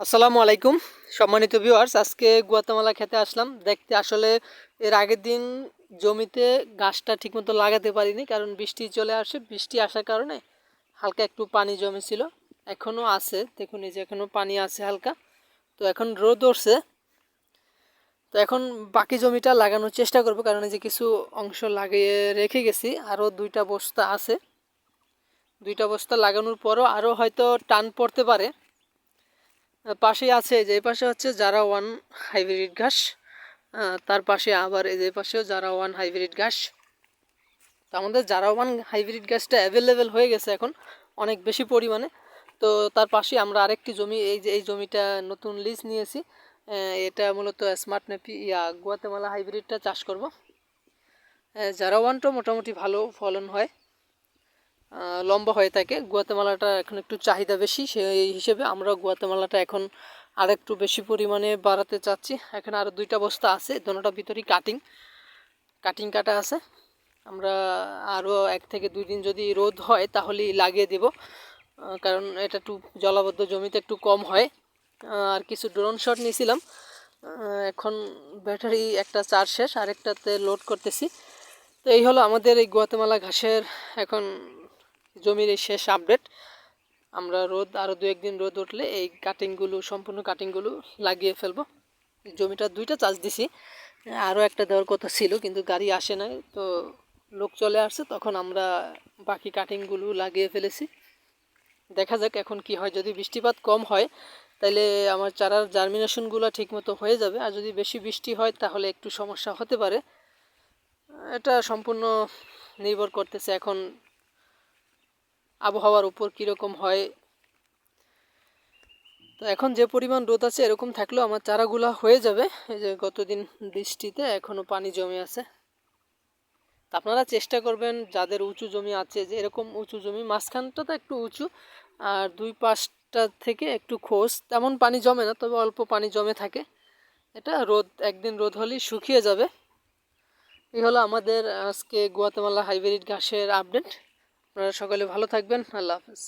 আসসালামু আলাইকুম সম্মানিত ভিউয়ার্স, আজকে গুয়াতেমালা খেতে আসলাম দেখতে। আসলে এর আগের দিন জমিতে গাছটা ঠিকমতো লাগাতে পারিনি, কারণ বৃষ্টি চলে আসে। বৃষ্টি আসার কারণে হালকা একটু পানি জমেছিল, এখনও আছে। দেখুন এই যে এখনও পানি আছে হালকা। তো এখন রোদ উঠছে, তো এখন বাকি জমিটা লাগানোর চেষ্টা করব, কারণ এই যে কিছু অংশ লাগিয়ে রেখে গেছি, আরও দুইটা বস্তা আছে। দুইটা বস্তা লাগানোর পরও আরও হয়তো টান পড়তে পারে। পাশেই আছে, যে পাশে হচ্ছে জারা ওয়ান হাইব্রিড ঘাস, তার পাশে আবার এই যে পাশেও জারা ওয়ান হাইব্রিড ঘাস। তো আমাদের জারা ওয়ান হাইব্রিড ঘাসটা অ্যাভেলেবেল হয়ে গেছে এখন অনেক বেশি পরিমাণে। তো তার পাশে আমরা আরেকটি জমি, এই যে এই জমিটা নতুন লিজ নিয়েছি, এটা মূলত স্মার্ট নেপি গুয়াতেমালা হাইব্রিডটা চাষ করব। জারা ওয়ানটা মোটামুটি ভালো ফলন হয়, লম্বা হয়ে থাকে। গুয়াতেমালাটা এখন একটু চাহিদা বেশি, সেই হিসেবে আমরা গুয়াতেমালাটা এখন আর একটু বেশি পরিমাণে বাড়াতে চাচ্ছি। এখানে আরও দুইটা বস্তা আছে, দুটোটার ভিতরেই কাটিং কাটা আছে। আমরা আরও 1 থেকে 2 দিন যদি রোদ হয় তাহলেই লাগিয়ে দেব, কারণ এটা একটু জলাবদ্ধ জমিতে একটু কম হয়। আর কিছু ড্রোন শট নিয়েছিলাম, এখন ব্যাটারি একটা চার্জ শেষ, আরেকটাতে লোড করতেছি। তো এই হলো আমাদের এই গুয়াতেমালা ঘাসের এখন জমির এই শেষ আপডেট। আমরা আরও 2-1 দিন রোদ উঠলে এই সম্পূর্ণ কাটিংগুলো লাগিয়ে ফেলবো। জমিটা 2টা চাষ দিছি, আরও একটা দেওয়ার কথা ছিল কিন্তু গাড়ি আসে নাই, তো লোক চলে আসছে, তখন আমরা বাকি কাটিংগুলো লাগিয়ে ফেলেছি। দেখা যাক এখন কি হয়। যদি বৃষ্টিপাত কম হয় তাহলে আমার চারার জার্মিনেশনগুলো ঠিকমতো হয়ে যাবে, আর যদি বেশি বৃষ্টি হয় তাহলে একটু সমস্যা হতে পারে। এটা সম্পূর্ণ নির্ভর করতেছে এখন আবহাওয়ার উপর কীরকম হয়। তো এখন যে পরিমাণ রোদ আছে এরকম থাকলেও আমার চারাগুলা হয়ে যাবে। এই যে গতদিন বৃষ্টিতে এখনও পানি জমে আছে। তা আপনারা চেষ্টা করবেন, যাদের উঁচু জমি আছে, যে এরকম উঁচু জমি মাঝখানটা তো একটু উঁচু আর দুই পাশটা থেকে একটু খোস, তেমন পানি জমে না, তবে অল্প পানি জমে থাকে। এটা একদিন রোদ হলেই শুকিয়ে যাবে। এই হলো আমাদের আজকে গুয়াতেমালা হাইব্রিড ঘাসের আপডেট। আপনারা সকলে ভালো থাকবেন। আল্লাহ হাফেজ।